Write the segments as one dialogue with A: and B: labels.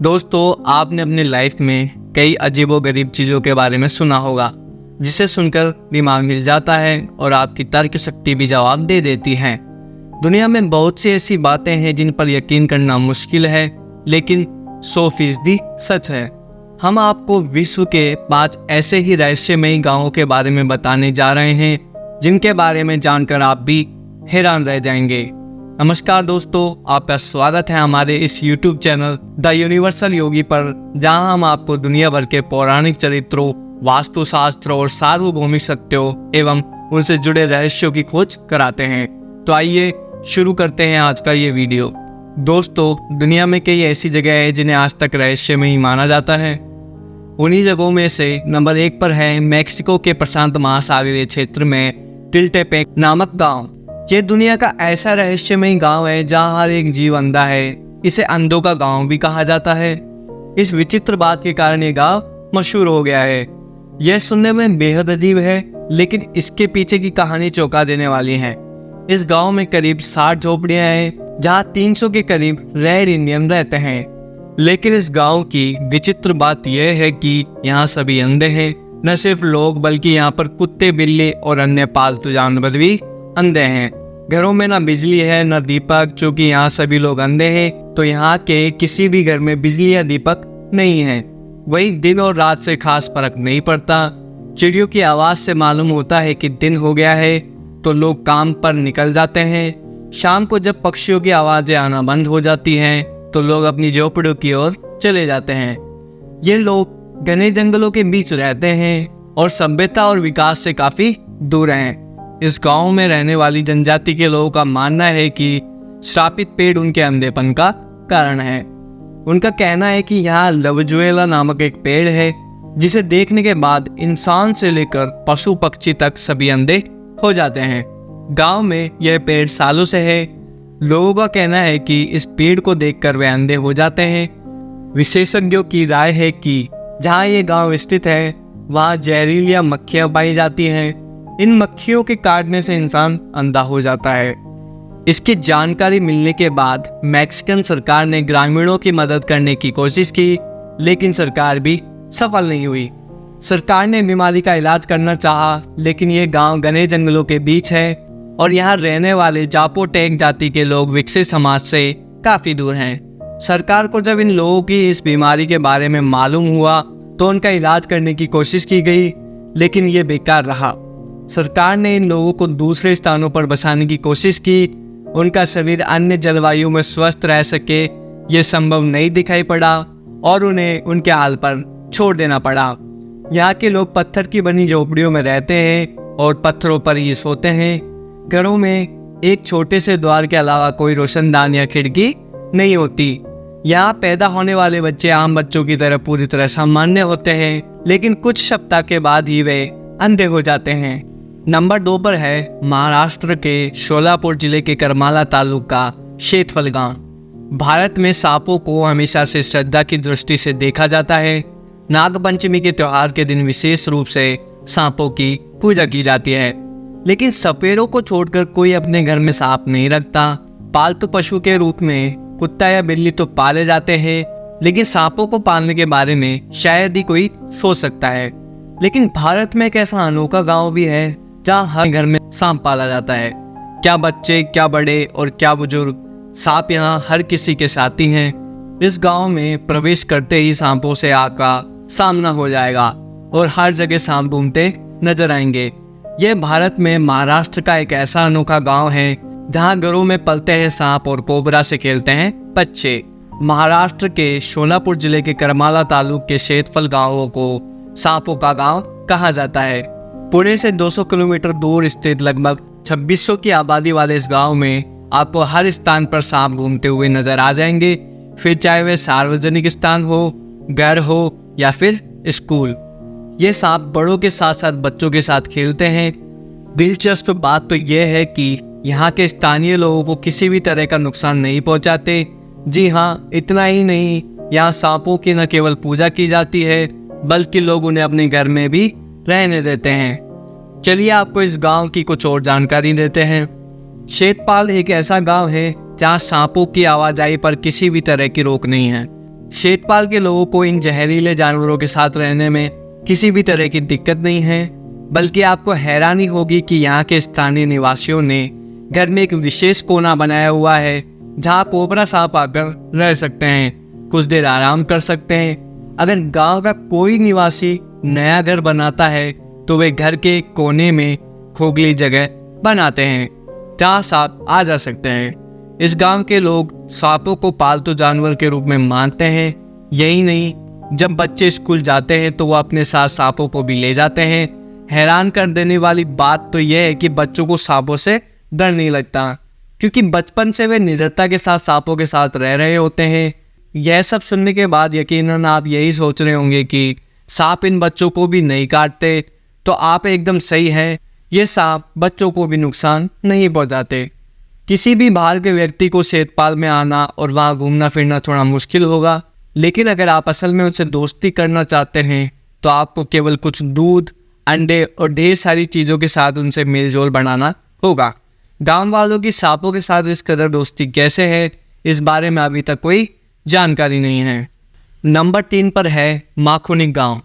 A: दोस्तों, आपने अपनी लाइफ में कई अजीबोगरीब चीज़ों के बारे में सुना होगा, जिसे सुनकर दिमाग हिल जाता है और आपकी तर्क शक्ति भी जवाब दे देती है। दुनिया में बहुत सी ऐसी बातें हैं जिन पर यकीन करना मुश्किल है, लेकिन 100% सच है। हम आपको विश्व के 5 ऐसे ही रहस्यमयी गांवों के बारे में बताने जा रहे हैं, जिनके बारे में जानकर आप भी हैरान रह जाएंगे। नमस्कार दोस्तों, आपका स्वागत है हमारे इस YouTube चैनल द यूनिवर्सल योगी पर, जहां हम आपको दुनिया भर के पौराणिक चरित्रों, वास्तुशास्त्र और सार्वभौमिक सत्यों एवं उनसे जुड़े रहस्यों की खोज कराते हैं। तो आइए शुरू करते हैं आज का ये वीडियो। दोस्तों, दुनिया में कई ऐसी जगह है जिन्हें आज तक रहस्यमयी माना जाता है। उन्हीं जगहों में से नंबर 1 पर है मैक्सिको के प्रशांत महासागरीय क्षेत्र में टिल्टेपेक नामक गांव। ये दुनिया का ऐसा रहस्यमयी गांव है जहां हर एक जीव अंधा है। इसे अंधों का गांव भी कहा जाता है। इस विचित्र बात के कारण ये गांव मशहूर हो गया है। यह सुनने में बेहद अजीब है, लेकिन इसके पीछे की कहानी चौंका देने वाली है। इस गांव में करीब 60 झोपड़ियां हैं, जहां 300 के करीब रेड इंडियन रहते हैं। लेकिन इस गांव की विचित्र बात यह है कि यहाँ सभी अंधे हैं। न सिर्फ लोग, बल्कि यहाँ पर कुत्ते, बिल्ली और अन्य पालतू जानवर भी अंधे हैं। घरों में ना बिजली है, न दीपक। चूंकि यहाँ सभी लोग अंधे हैं, तो यहाँ के किसी भी घर में बिजली या दीपक नहीं है। वही दिन और रात से खास फर्क नहीं पड़ता। चिड़ियों की आवाज से मालूम होता है कि दिन हो गया है, तो लोग काम पर निकल जाते हैं। शाम को जब पक्षियों की आवाजें आना बंद हो जाती हैं, तो लोग अपनी झोपड़ियों की ओर चले जाते हैं। ये लोग घने जंगलों के बीच रहते हैं और सभ्यता और विकास से काफी दूर हैं। इस गांव में रहने वाली जनजाति के लोगों का मानना है कि श्रापित पेड़ उनके अंधेपन का कारण है। उनका कहना है कि यहाँ लवजुएला नामक एक पेड़ है, जिसे देखने के बाद इंसान से लेकर पशु पक्षी तक सभी अंधे हो जाते हैं। गांव में यह पेड़ सालों से है। लोगों का कहना है कि इस पेड़ को देखकर वे अंधे हो जाते हैं। विशेषज्ञों की राय है कि जहाँ ये गांव स्थित है, वहाँ जहरीली मक्खियाँ पाई जाती हैं। इन मक्खियों के काटने से इंसान अंधा हो जाता है। इसकी जानकारी मिलने के बाद मैक्सिकन सरकार ने ग्रामीणों की मदद करने की कोशिश की, लेकिन सरकार भी सफल नहीं हुई। सरकार ने बीमारी का इलाज करना चाहा, लेकिन ये गांव घने जंगलों के बीच है और यहाँ रहने वाले जापोटेक जाति के लोग विकसित समाज से काफी दूर हैं। सरकार को जब इन लोगों की इस बीमारी के बारे में मालूम हुआ, तो उनका इलाज करने की कोशिश की गई, लेकिन ये बेकार रहा। सरकार ने इन लोगों को दूसरे स्थानों पर बसाने की कोशिश की। उनका शरीर अन्य जलवायु में स्वस्थ रह सके, ये संभव नहीं दिखाई पड़ा और उन्हें उनके हाल पर छोड़ देना पड़ा। यहाँ के लोग पत्थर की बनी झोपड़ियों में रहते हैं और पत्थरों पर ही सोते हैं। घरों में एक छोटे से द्वार के अलावा कोई रोशनदान या खिड़की नहीं होती। यहाँ पैदा होने वाले बच्चे आम बच्चों की तरह पूरी तरह सामान्य होते हैं, लेकिन कुछ सप्ताह के बाद ही वे अंधे हो जाते हैं। नंबर 2 पर है महाराष्ट्र के शोलापुर जिले के करमाला तालुका शेतफल गांव। भारत में सांपों को हमेशा से श्रद्धा की दृष्टि से देखा जाता है। नागपंचमी के त्योहार के दिन विशेष रूप से सांपों की पूजा की जाती है। लेकिन सपेरों को छोड़कर कोई अपने घर में सांप नहीं रखता। पालतू पशु के रूप में कुत्ता या बिल्ली तो पाले जाते हैं, लेकिन सांपों को पालने के बारे में शायद ही कोई सोच सकता है। लेकिन भारत में एक ऐसा अनोखा गांव भी है जहाँ हर घर में सांप पाला जाता है। क्या बच्चे, क्या बड़े और क्या बुजुर्ग, सांप यहाँ हर किसी के साथी हैं। इस गांव में प्रवेश करते ही सांपों से आपका सामना हो जाएगा और हर जगह सांप घूमते नजर आएंगे। यह भारत में महाराष्ट्र का एक ऐसा अनोखा गांव है जहां घरों में पलते हैं सांप और कोबरा से खेलते हैं बच्चे। महाराष्ट्र के शोलापुर जिले के करमाला तालुक के शेतफल गांवों को सांपों का गांव कहा जाता है। पुणे से 200 किलोमीटर दूर स्थित लगभग 2600 की आबादी वाले इस गांव में आपको हर स्थान पर सांप घूमते हुए नजर आ जाएंगे, फिर चाहे वे सार्वजनिक स्थान हो, घर हो या फिर स्कूल। ये सांप बड़ों के साथ साथ बच्चों के साथ खेलते हैं। दिलचस्प बात तो यह है कि यहाँ के स्थानीय लोगों को किसी भी तरह का नुकसान नहीं पहुँचाते। जी हाँ, इतना ही नहीं, यहाँ सांपों की न केवल पूजा की जाती है, बल्कि लोग उन्हें अपने घर में भी रहने देते हैं। चलिए आपको इस गांव की कुछ और जानकारी देते हैं। शेतपाल एक ऐसा गांव है जहां सांपों की आवाजाही पर किसी भी तरह की रोक नहीं है। शेतपाल के लोगों को इन जहरीले जानवरों के साथ रहने में किसी भी तरह की दिक्कत नहीं है, बल्कि आपको हैरानी होगी कि यहाँ के स्थानीय निवासियों ने घर में एक विशेष कोना बनाया हुआ है जहाँ कोबरा सांप आकर रह सकते हैं, कुछ देर आराम कर सकते हैं। अगर गांव का कोई निवासी नया घर बनाता है तो वे घर के कोने में खोखली जगह बनाते हैं जहाँ सांप आ जा सकते हैं। इस गांव के लोग सांपों को पालतू जानवर के रूप में मानते हैं। यही नहीं, जब बच्चे स्कूल जाते हैं तो वो अपने साथ सांपों को भी ले जाते हैं। हैरान कर देने वाली बात तो यह है कि बच्चों को सांपों से डर नहीं लगता, क्योंकि बचपन से वे निडरता के साथ सांपों के साथ रह रहे होते हैं। यह सब सुनने के बाद यकीनन आप यही सोच रहे होंगे कि सांप इन बच्चों को भी नहीं काटते, तो आप एकदम सही हैं। ये सांप बच्चों को भी नुकसान नहीं पहुंचाते। किसी भी बाहर के व्यक्ति को शेतपाल में आना और वहाँ घूमना फिरना थोड़ा मुश्किल होगा, लेकिन अगर आप असल में उनसे दोस्ती करना चाहते हैं तो आपको केवल कुछ दूध, अंडे और ढेर सारी चीज़ों के साथ उनसे मेलजोल बनाना होगा। गांव वालों की सांपों के साथ इस कदर दोस्ती कैसे है, इस बारे में अभी तक कोई जानकारी नहीं है। नंबर 3 पर है माखुनिक गांव।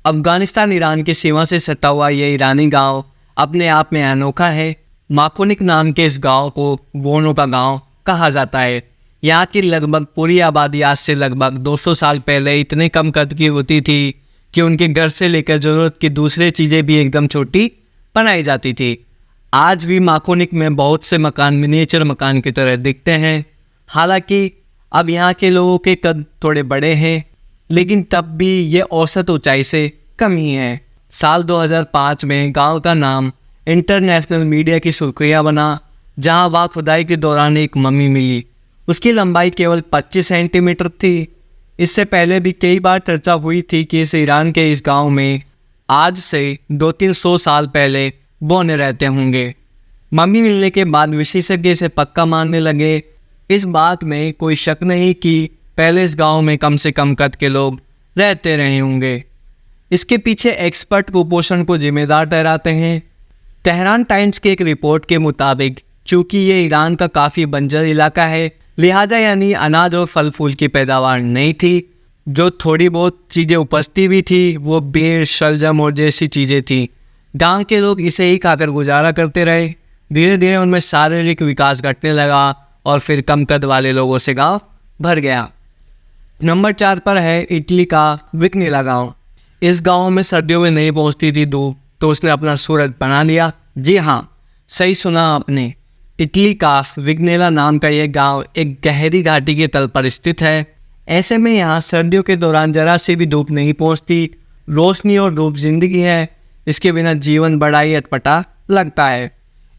A: अफगानिस्तान ईरान की सीमा से सटा हुआ यह ईरानी गांव अपने आप में अनोखा है। माखुनिक नाम के इस गांव को बोनों का गांव कहा जाता है। यहाँ की लगभग पूरी आबादी आज से लगभग 200 साल पहले इतने कम कद की होती थी कि उनके घर से लेकर ज़रूरत की दूसरी चीज़ें भी एकदम छोटी बनाई जाती थी। आज भी माखुनिक में बहुत से मकान मिनिएचर मकान की तरह दिखते हैं। हालांकि अब यहाँ के लोगों के कद थोड़े बड़े हैं, लेकिन तब भी ये औसत ऊंचाई से कम ही है। साल 2005 में गांव का नाम इंटरनेशनल मीडिया की सुर्खियाँ बना, जहां वहाँ खुदाई के दौरान एक मम्मी मिली। उसकी लंबाई केवल 25 सेंटीमीटर थी। इससे पहले भी कई बार चर्चा हुई थी कि इस ईरान के इस गांव में आज से 200-300 साल पहले बौने रहते होंगे। मम्मी मिलने के बाद विशेषज्ञ इसे पक्का मानने लगे। इस बात में कोई शक नहीं कि पहले इस गांव में कम से कम कद के लोग रहते रहे होंगे। इसके पीछे एक्सपर्ट कुपोषण को जिम्मेदार ठहराते हैं। तेहरान टाइम्स की एक रिपोर्ट के मुताबिक चूँकि ये ईरान का काफ़ी बंजर इलाका है, लिहाजा यानी अनाज और फल फूल की पैदावार नहीं थी। जो थोड़ी बहुत चीज़ें उपजती भी थी वो बेर, शलजम और जैसी चीज़ें थी। गांव के लोग इसे ही खाकर गुजारा करते रहे। धीरे धीरे उनमें शारीरिक विकास घटने लगा और फिर कम कद वाले लोगों से गांव भर गया। नंबर 4 पर है इटली का विग्नेला गांव। इस गांव में सर्दियों में नहीं पहुंचती थी धूप, तो उसने अपना सूरज बना लिया। जी हाँ, सही सुना आपने। इटली का विग्नेला नाम का यह गांव एक गहरी घाटी के तल पर स्थित है। ऐसे में यहाँ सर्दियों के दौरान जरा से भी धूप नहीं पहुँचती। रोशनी और धूप जिंदगी है, इसके बिना जीवन बड़ा ही अटपटा लगता है।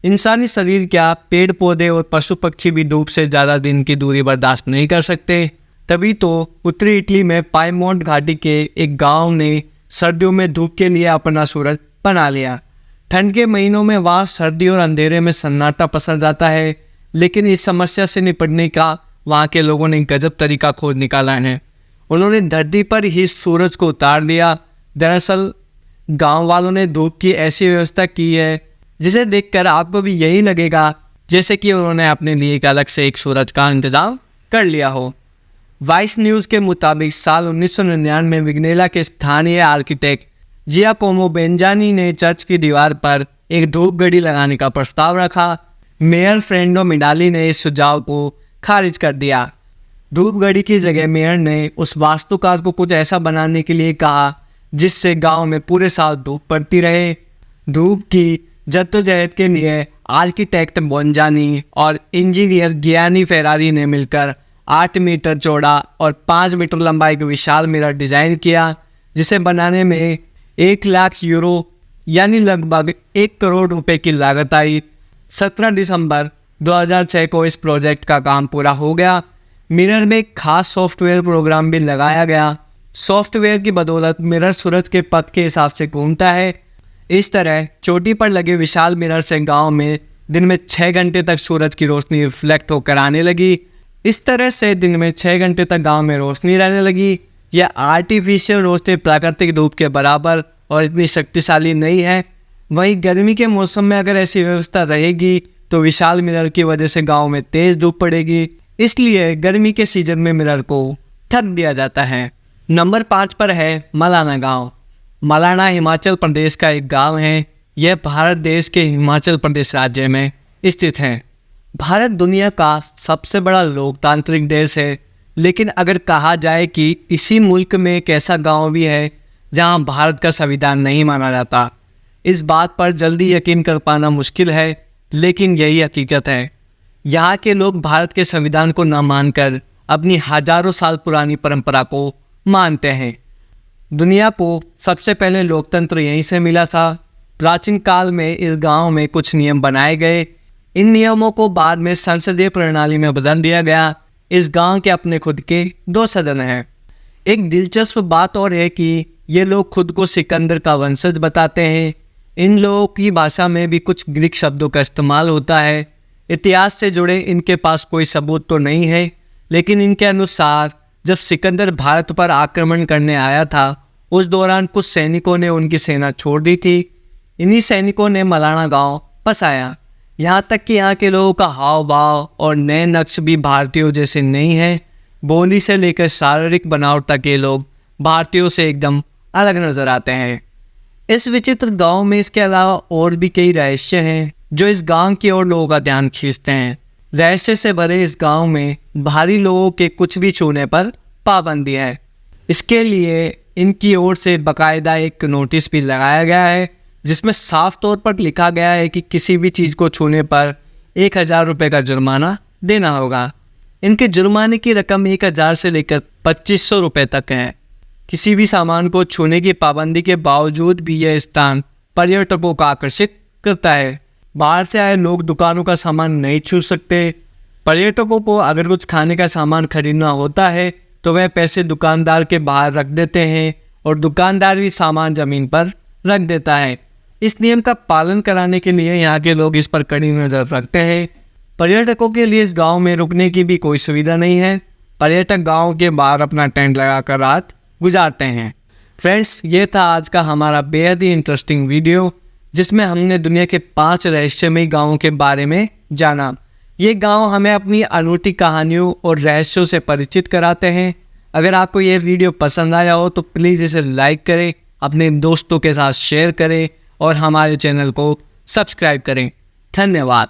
A: इंसानी शरीर क्या, पेड़ पौधे और पशु पक्षी भी धूप से ज़्यादा दिन की दूरी बर्दाश्त नहीं कर सकते। तभी तो उत्तरी इटली में पाइमोंट घाटी के एक गांव ने सर्दियों में धूप के लिए अपना सूरज बना लिया। ठंड के महीनों में वहाँ सर्दी और अंधेरे में सन्नाटा पसर जाता है, लेकिन इस समस्या से निपटने का वहाँ के लोगों ने गजब तरीका खोज निकाला है। उन्होंने धरती पर ही सूरज को उतार दिया। दरअसल गांव वालों ने धूप की ऐसी व्यवस्था की है जिसे देखकर आपको भी यही लगेगा जैसे कि उन्होंने अपने लिए एक अलग से एक सूरज का इंतजाम कर लिया हो। वाइस न्यूज़ के मुताबिक साल 1999 में विग्नेला के स्थानीय आर्किटेक्ट जियाकोमो बेंजानी ने चर्च की दीवार पर एक धूप घड़ी लगाने का प्रस्ताव रखा। मेयर फ्रेंडो मिडाली ने इस सुझाव को खारिज कर दिया। धूप घड़ी की जगह मेयर ने उस वास्तुकार को कुछ ऐसा बनाने के लिए कहा जिससे गांव में पूरे साल धूप पड़ती रहे। धूप की जद्दोजहद के लिए आर्किटेक्ट बेंजानी और इंजीनियर गियानी फेरारी ने मिलकर 8 मीटर चौड़ा और 5 मीटर लंबा एक विशाल मिरर डिजाइन किया, जिसे बनाने में 1 लाख यूरो यानी लगभग 1 करोड़ रुपए की लागत आई। 17 दिसंबर 2006 को इस प्रोजेक्ट का काम पूरा हो गया। मिरर में एक खास सॉफ्टवेयर प्रोग्राम भी लगाया गया। सॉफ्टवेयर की बदौलत मिरर सूरज के पथ के हिसाब से घूमता है। इस तरह चोटी पर लगे विशाल मिरर से गांव में दिन में 6 घंटे तक सूरज की रोशनी रिफ्लेक्ट होकर आने लगी। इस तरह से दिन में 6 घंटे तक गांव में रोशनी रहने लगी। यह आर्टिफिशियल रोशनी प्राकृतिक धूप के बराबर और इतनी शक्तिशाली नहीं है। वहीं गर्मी के मौसम में अगर ऐसी व्यवस्था रहेगी तो विशाल मिरर की वजह से गांव में तेज धूप पड़ेगी। इसलिए गर्मी के सीजन में मिरर को ठग दिया जाता है। नंबर 5 पर है मलाना गांव। मलाना हिमाचल प्रदेश का एक गांव है। यह भारत देश के हिमाचल प्रदेश राज्य में स्थित है। भारत दुनिया का सबसे बड़ा लोकतांत्रिक देश है, लेकिन अगर कहा जाए कि इसी मुल्क में एक ऐसा गांव भी है जहां भारत का संविधान नहीं माना जाता, इस बात पर जल्दी यकीन कर पाना मुश्किल है, लेकिन यही हकीकत है। यहाँ के लोग भारत के संविधान को न मानकर अपनी हजारों साल पुरानी परंपरा को मानते हैं। दुनिया को सबसे पहले लोकतंत्र यहीं से मिला था। प्राचीन काल में इस गांव में कुछ नियम बनाए गए। इन नियमों को बाद में संसदीय प्रणाली में बदल दिया गया। इस गांव के अपने खुद के 2 सदन हैं। एक दिलचस्प बात और है कि ये लोग खुद को सिकंदर का वंशज बताते हैं। इन लोगों की भाषा में भी कुछ ग्रीक शब्दों का इस्तेमाल होता है। इतिहास से जुड़े इनके पास कोई सबूत तो नहीं है, लेकिन इनके अनुसार जब सिकंदर भारत पर आक्रमण करने आया था, उस दौरान कुछ सैनिकों ने उनकी सेना छोड़ दी थी। इन्हीं सैनिकों ने मलाना गांव बसाया। यहाँ तक कि यहाँ के लोगों का हाव भाव और नए नक्श भी भारतीयों जैसे नहीं है। बोली से लेकर शारीरिक बनावट तक ये लोग भारतीयों से एकदम अलग नजर आते हैं। इस विचित्र गांव में इसके अलावा और भी कई रहस्य हैं जो इस गांव की ओर लोगों का ध्यान खींचते हैं। रहस्य से भरे इस गांव में बाहरी लोगों के कुछ भी छूने पर पाबंदी है। इसके लिए इनकी ओर से बाकायदा एक नोटिस भी लगाया गया है, जिसमें साफ तौर पर लिखा गया है कि किसी भी चीज़ को छूने पर 1000 रुपये का जुर्माना देना होगा। इनके जुर्माने की रकम 1000 से लेकर 2500 रुपये तक है। किसी भी सामान को छूने की पाबंदी के बावजूद भी यह स्थान पर्यटकों को आकर्षित करता है। बाहर से आए लोग दुकानों का सामान नहीं छू सकते। पर्यटकों को अगर कुछ खाने का सामान खरीदना होता है तो वह पैसे दुकानदार के बाहर रख देते हैं और दुकानदार भी सामान ज़मीन पर रख देता है। इस नियम का पालन कराने के लिए यहाँ के लोग इस पर कड़ी नज़र रखते हैं। पर्यटकों के लिए इस गांव में रुकने की भी कोई सुविधा नहीं है। पर्यटक गांव के बाहर अपना टेंट लगाकर रात गुजारते हैं। फ्रेंड्स, ये था आज का हमारा बेहद ही इंटरेस्टिंग वीडियो, जिसमें हमने दुनिया के 5 रहस्यमयी गांवों के बारे में जाना। ये गांव हमें अपनी अनूठी कहानियों और रहस्यों से परिचित कराते हैं। अगर आपको ये वीडियो पसंद आया हो तो प्लीज़ इसे लाइक करें, अपने दोस्तों के साथ शेयर करें और हमारे चैनल को सब्सक्राइब करें। धन्यवाद।